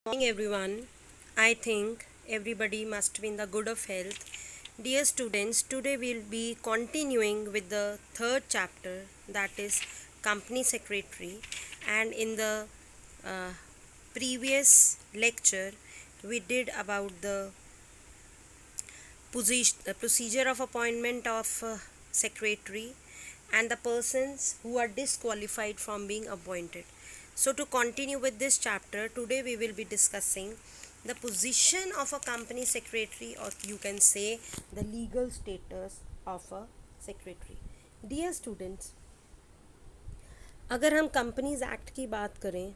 Morning everyone. I think everybody must be in the good of health. Dear students, today we'll be continuing with the third chapter, that is company secretary. And in the uh, previous lecture we did about the procedure of appointment of secretary and the persons who are disqualified from being appointed. So, to continue with this chapter, today we will be discussing the position of a company secretary, or you can say the legal status of a secretary. Dear students, अगर हम companies act की बात करें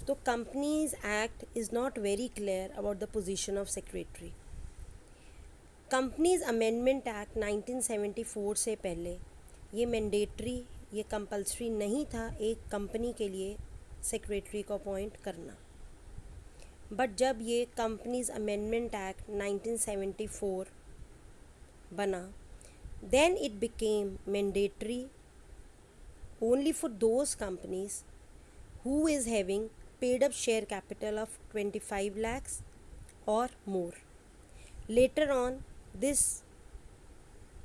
तो companies act is not very clear about the position of secretary. Companies amendment act 1974 से पहले ये mandatory, ये कंपलसरी नहीं था एक कंपनी के लिए सेक्रेटरी को अपॉइंट करना. बट जब ये कंपनीज अमेंडमेंट एक्ट 1974 बना, then it became mandatory only for those companies who is having paid up share capital of 25 lakhs or more. Later on, this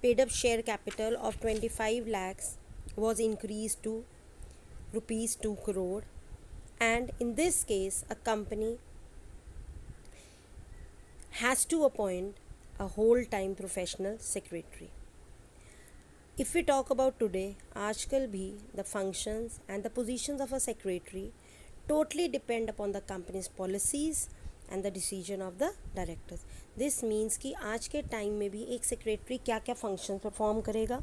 paid up share capital of 25 lakhs was increased to rupees 2 crore, and in this case a company has to appoint a whole time professional secretary. If we talk about today, आजकल भी the functions and the positions of a secretary totally depend upon the company's policies and the decision of the directors. This means कि आज के time में भी एक secretary क्या क्या फंक्शन परफॉर्म करेगा,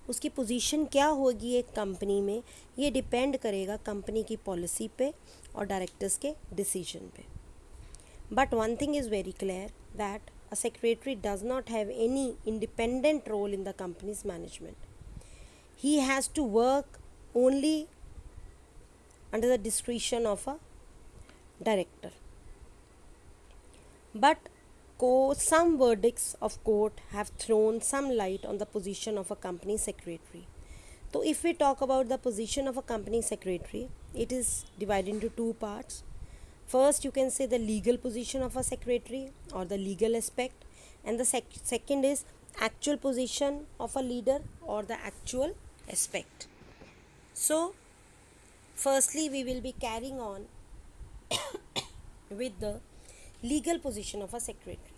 उसकी पोजीशन क्या होगी एक कंपनी में, ये डिपेंड करेगा कंपनी की पॉलिसी पे और डायरेक्टर्स के डिसीजन पे. But one thing is very clear that a secretary does not have any independent role in the company's management. He has to work only under the discretion of a director. But some verdicts of court have thrown some light on the position of a company secretary. So if we talk about the position of a company secretary, it is divided into two parts. First, you can say the legal position of a secretary or the legal aspect, and the second is actual position of a leader or the actual aspect. So, firstly, we will be carrying on with the legal position of a secretary.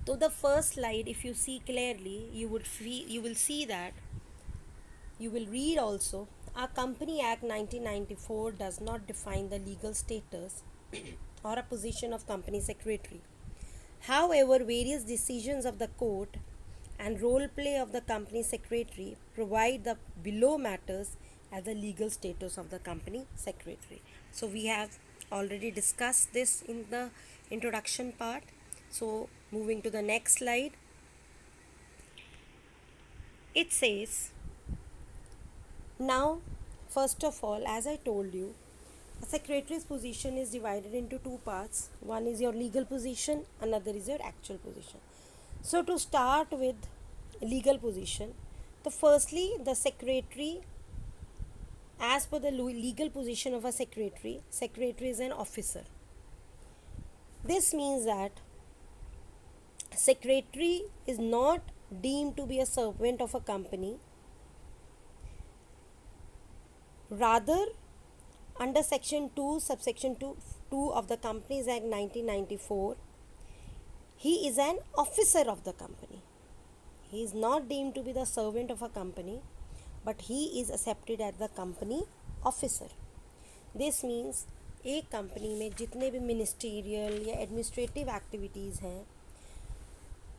So, the first slide, if you see clearly, you will see that you will read also. Our Company Act 1994 does not define the legal status or a position of company secretary. However, various decisions of the court and role play of the company secretary provide the below matters as the legal status of the company secretary. So we have already discussed this in the introduction part. So moving to the next slide, it says, now, first of all, as I told you, a secretary's position is divided into two parts. One is your legal position, another is your actual position. So, to start with legal position, so firstly, the secretary, as per the legal position of a secretary is an officer. This means that secretary is not deemed to be a servant of a company. Rather, under section 2 subsection 2 of the Companies Act 1994, he is an officer of the company. He is not deemed to be the servant of a company, but he is accepted as the company officer. This means एक company में जितने भी ministerial या administrative activities हैं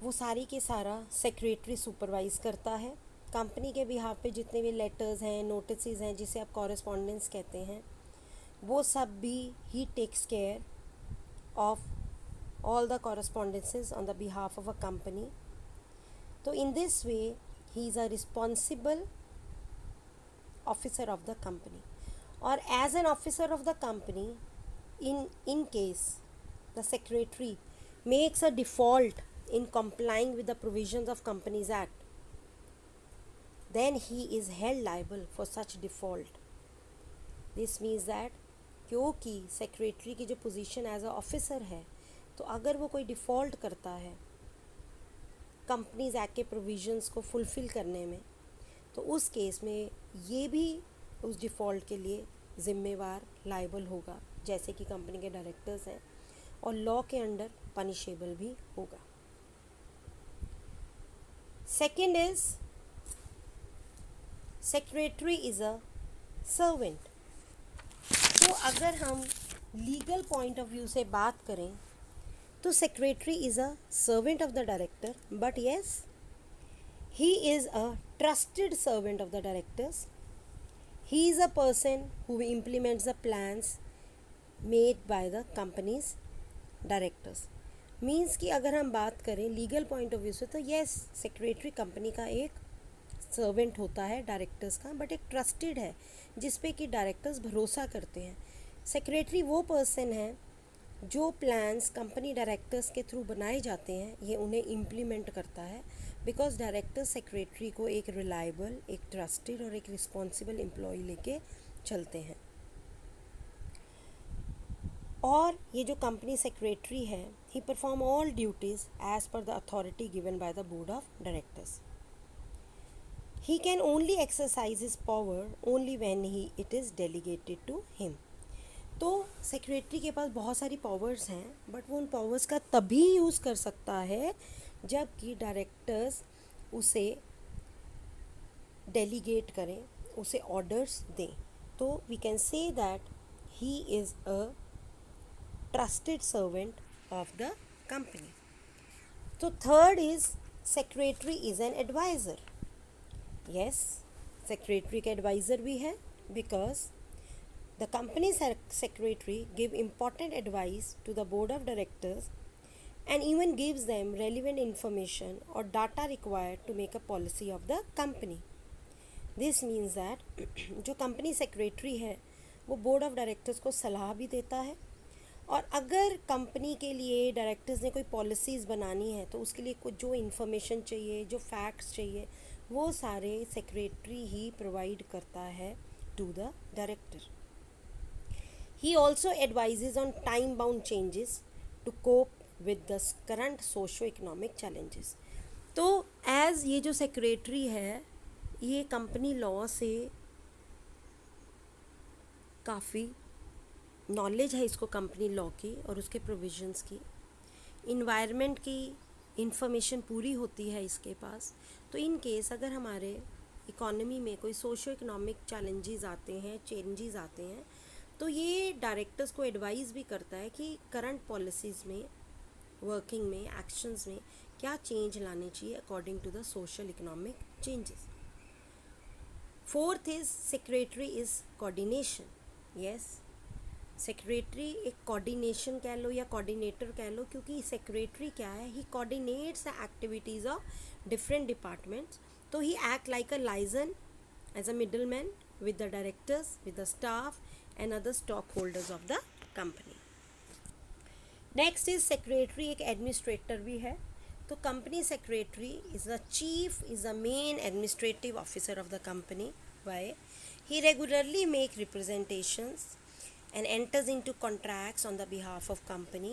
वो सारी के सारा सेक्रेटरी सुपरवाइज़ करता है. कंपनी के बिहाफ पे जितने भी लेटर्स हैं, नोटिस हैं, जिसे आप कॉरेस्पॉन्डेंस कहते हैं, वो सब भी he takes care of all the correspondences on the behalf of a company. तो in this way he is a responsible officer of the company. और as an officer of the company, in case the secretary makes a default in complying with the provisions of Companies Act, then he is held liable for such default. This means that क्योंकि secretary की जो position as a officer है, तो अगर वो कोई default करता है कंपनीज एक्ट के प्रोविजंस को फुलफ़िल करने में, तो उस केस में ये भी उस डिफ़ॉल्ट के लिए ज़िम्मेवार लायबल होगा, जैसे कि कंपनी के डायरेक्टर्स हैं, और लॉ के अंडर पनिशेबल भी होगा। Second is secretary is a servant. तो अगर हम लीगल पॉइंट ऑफ व्यू से बात करें तो secretary is a servant of the director, but yes he is a trusted servant of the directors. He is a person who implements the plans made by the company's directors. Means कि अगर हम बात करें legal point of view से, तो yes secretary company का एक servant होता है डायरेक्टर्स का, बट एक ट्रस्टेड है जिस पे कि डायरेक्टर्स भरोसा करते हैं। सेक्रेटरी वो पर्सन है जो प्लान्स कंपनी डायरेक्टर्स के थ्रू बनाए जाते हैं, ये उन्हें इम्प्लीमेंट करता है, बिकॉज डायरेक्टर सेक्रेटरी को एक रिलायबल, एक ट्रस्टेड और एक रिस्पॉन्सिबल एम्प्लॉय लेके चलते हैं। और ये जो कंपनी सेक्रेटरी है, he perform all duties as per the authority given by the board of directors. He can only exercise his power only when it is delegated to him. तो secretary के पास बहुत सारी पावर्स हैं, but वो उन powers का तभी यूज़ कर सकता है जबकि डायरेक्टर्स उसे डेलीगेट करें, उसे ऑर्डर्स दें। तो we can say that he is a trusted servant of the company. तो third is secretary is an adviser. Yes, secretary का एडवाइज़र भी है, because the company secretary give important advice to the board of directors and even gives them relevant information or data required to make a policy of the company. This means that जो company secretary है वो board of directors को सलाह भी देता है, और अगर कंपनी के लिए डायरेक्टर्स ने कोई पॉलिसीज़ बनानी है तो उसके लिए कुछ जो इन्फॉर्मेशन चाहिए, जो फैक्ट्स चाहिए, वो सारे सेक्रेटरी ही प्रोवाइड करता है to the director. He also advises on time-bound changes to cope with the current socio-economic challenges. तो एज ये जो सेक्रेटरी है, ये कंपनी लॉ से काफ़ी नॉलेज है इसको, कंपनी लॉ की और उसके प्रोविजंस की, इन्वायरमेंट की इंफॉर्मेशन पूरी होती है इसके पास। तो इन केस अगर हमारे इकोनॉमी में कोई सोशो इकोनॉमिक चैलेंजेस आते हैं, चेंजेस आते हैं, तो ये डायरेक्टर्स को एडवाइस भी करता है कि करंट पॉलिसीज़ में, वर्किंग में, एक्शंस में क्या चेंज लाने चाहिए according to the social economic changes. Fourth is secretary is coordination. Yes, secretary एक कोऑर्डिनेशन कह लो या कोऑर्डिनेटर कह लो, क्योंकि सेक्रेटरी क्या है, he coordinates the activities of different departments. तो he act like a liaison as a middle man with the directors, with the staff and other stockholders of the company. Next is secretary एक administrator भी है। तो company secretary is the chief, is the main administrative officer of the company. Why? He regularly make representations and enters into contracts on the behalf of company.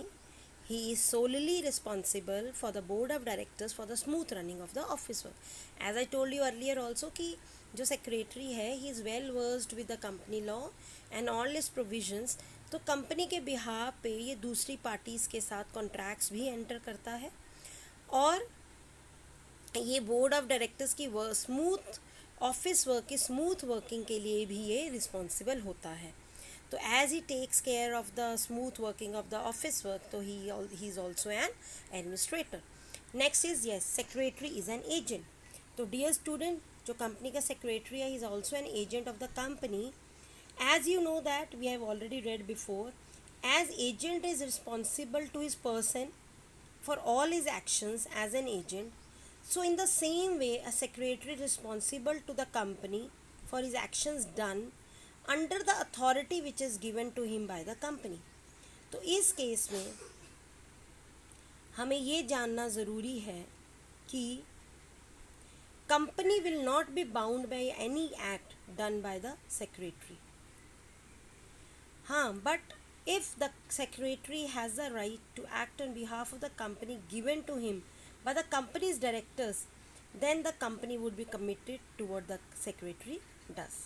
He is solely responsible for the board of directors for the smooth running of the office work. As I told you earlier also कि जो secretary है, he is well versed with the company law and all इस provisions. तो company के behalf पे ये दूसरी parties के साथ कॉन्ट्रैक्ट्स भी एंटर करता है, और ये बोर्ड ऑफ डायरेक्टर्स की स्मूथ ऑफिस वर्क की स्मूथ वर्किंग के लिए भी ये रिस्पॉन्सिबल होता है। तो as he takes care of the smooth working of the office work, तो he is also an administrator. Next is yes, secretary is an agent. तो डियर स्टूडेंट, जो कंपनी का सेक्रेटरी है, he is also an agent of the company. As you know that we have already red before, as agent is responsible to his person for all his actions as an agent. So in the same way, a secretary is responsible to the company for his actions done under the authority which is given to him by the company. तो इस case में हमें ये जानना ज़रूरी है कि company will not be bound by any act done by the secretary. हाँ, but if the secretary has the right to act on behalf of the company given to him by the company's directors, then the company would be committed to what the secretary does.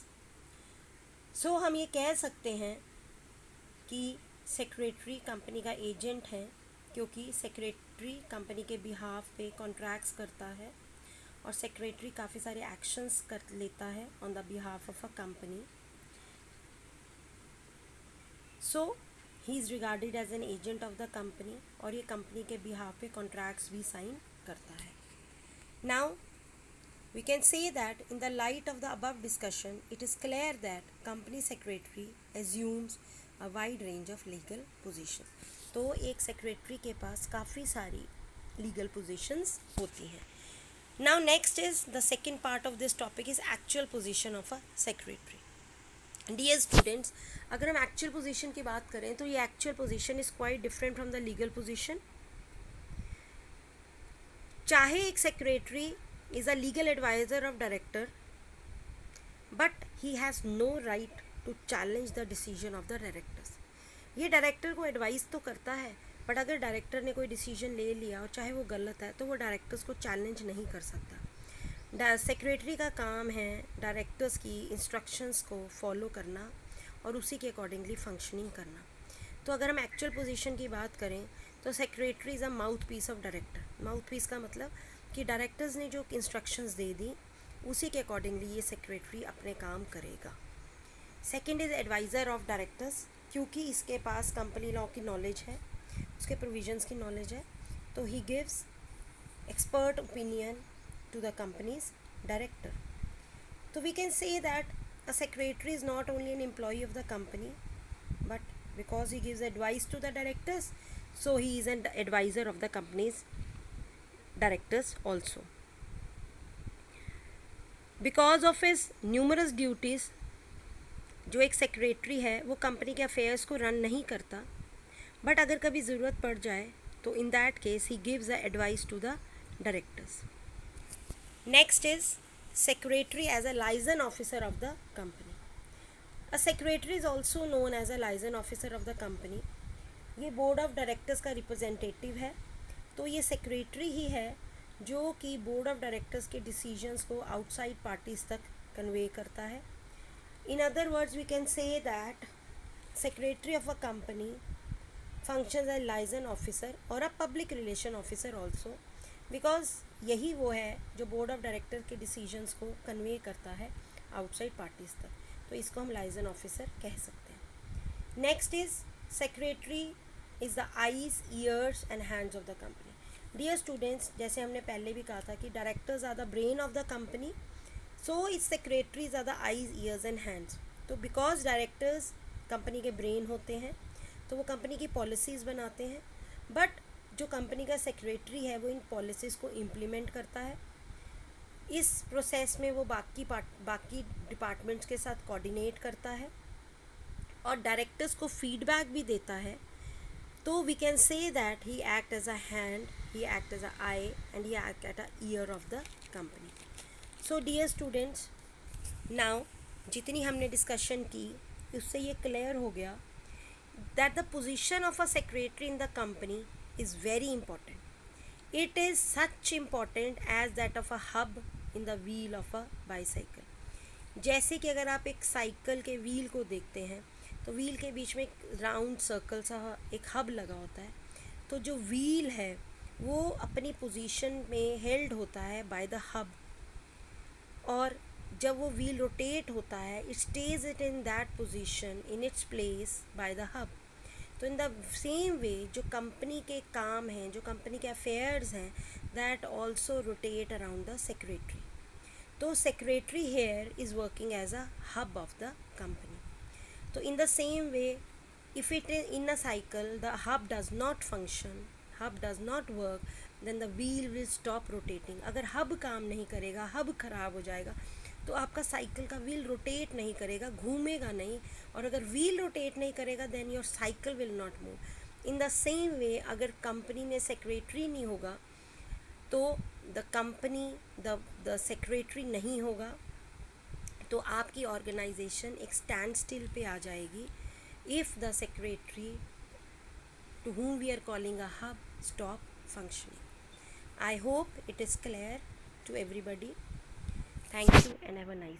So हम ये कह सकते हैं कि secretary company का agent है, क्योंकि secretary company के बिहाफ पे कॉन्ट्रैक्ट्स करता है और सेक्रेटरी काफ़ी सारे एक्शंस कर लेता है on the behalf of a company. So he is regarded as an agent of the company और ये कंपनी के बिहाफ पे कॉन्ट्रैक्ट्स भी साइन करता है. Now we can say that in the light of the above discussion, it is clear that company secretary assumes a wide range of legal positions. तो एक secretary के पास काफ़ी सारी लीगल पोजीशंस होती हैं. Now next is the second part of this topic is actual position of a secretary. Dear students, अगर हम actual position की बात करें तो ये actual position is quite different from the legal position. चाहे एक secretary is a legal advisor of director, but he has no right to challenge the decision of the directors. ये डायरेक्टर को advice तो करता है, बट अगर director ने कोई डिसीजन ले लिया और चाहे वो गलत है तो वो डायरेक्टर्स को चैलेंज नहीं कर सकता. सेक्रेटरी का काम है डायरेक्टर्स की इंस्ट्रक्शंस को फॉलो करना और उसी के अकॉर्डिंगली फंक्शनिंग करना. तो अगर हम एक्चुअल पोजीशन की बात करें तो secretary is a mouthpiece of director. Mouthpiece का मतलब कि डायरेक्टर्स ने जो इंस्ट्रक्शंस दे दी उसी के अकॉर्डिंगली ये सेक्रेटरी अपने काम करेगा. Second is adviser of directors, क्योंकि इसके पास कंपनी लॉ की नॉलेज है, उसके प्रोविजंस की नॉलेज है, तो he gives expert opinion to the company's director. तो we can say that a secretary is not only an employee of the company, but because he gives advice to the directors, so he is an advisor of the company's directors also. Because of his numerous duties, जो एक secretary है वो company के affairs को run नहीं करता, but अगर कभी ज़रूरत पड़ जाए तो in that case he gives the advice to the directors. Next is secretary as a liaison officer of the company. A secretary is also known as a liaison officer of the company. ये board of directors का representative है, तो ये secretary ही है जो कि board of directors के डिसीजंस को आउटसाइड पार्टीज तक कन्वे करता है. In other words we can say that secretary of a company functions as liaison officer और a public relation officer also, because यही वो है जो बोर्ड ऑफ डायरेक्टर के डिसीजंस को कन्वे करता है आउटसाइड पार्टीज तक, तो इसको हम लाइजन ऑफिसर कह सकते हैं. Next is secretary is the eyes, ears and hands of the company. Dear students, जैसे हमने पहले भी कहा था कि directors are the brain of the company, so is secretaries are the eyes, ears and hands. तो बिकॉज डायरेक्टर्स कंपनी के brain होते हैं तो वो कंपनी की पॉलिसीज़ बनाते हैं, बट जो कंपनी का सेक्रेटरी है वो इन पॉलिसीज़ को इम्प्लीमेंट करता है. इस प्रोसेस में वो बाकी डिपार्टमेंट्स के साथ कोऑर्डिनेट करता है और डायरेक्टर्स को फीडबैक भी देता है. तो we can say that he act as a hand, he act as a eye and he act at a ear of the company. So dear students, now जितनी हमने डिस्कशन की उससे ये क्लियर हो गया that the position of a secretary in the company is very important. It is such important as that of a hub in the wheel of a bicycle. जैसे कि अगर आप एक साइकिल के व्हील को देखते हैं तो व्हील के बीच में एक राउंड सर्कल सा एक हब लगा होता है, तो जो व्हील है वो अपनी पोजीशन में हेल्ड होता है बाय द हब, और जब वो व्हील रोटेट होता है it stage it in that position in its place by the hub. तो इन द सेम वे जो कंपनी के काम हैं, जो कंपनी के अफेयर्स हैं, that also rotate around the secretary. तो secretary here is working as a hub of the company. तो in the same way, if it is in a cycle the hub does not function, hub does not work, then the wheel will stop rotating. अगर hub काम नहीं करेगा, hub ख़राब हो जाएगा, तो आपका साइकिल का व्हील रोटेट नहीं करेगा, घूमेगा नहीं, और अगर व्हील रोटेट नहीं करेगा then your cycle will not move. In the same way, अगर कंपनी में सेक्रेटरी नहीं होगा तो द कंपनी द सेक्रेटरी नहीं होगा तो आपकी ऑर्गेनाइजेशन एक स्टैंड स्टिल पे आ जाएगी, if the secretary, to whom we are calling a hub, stop functioning. I hope it is clear to everybody. Thank you and have a nice day.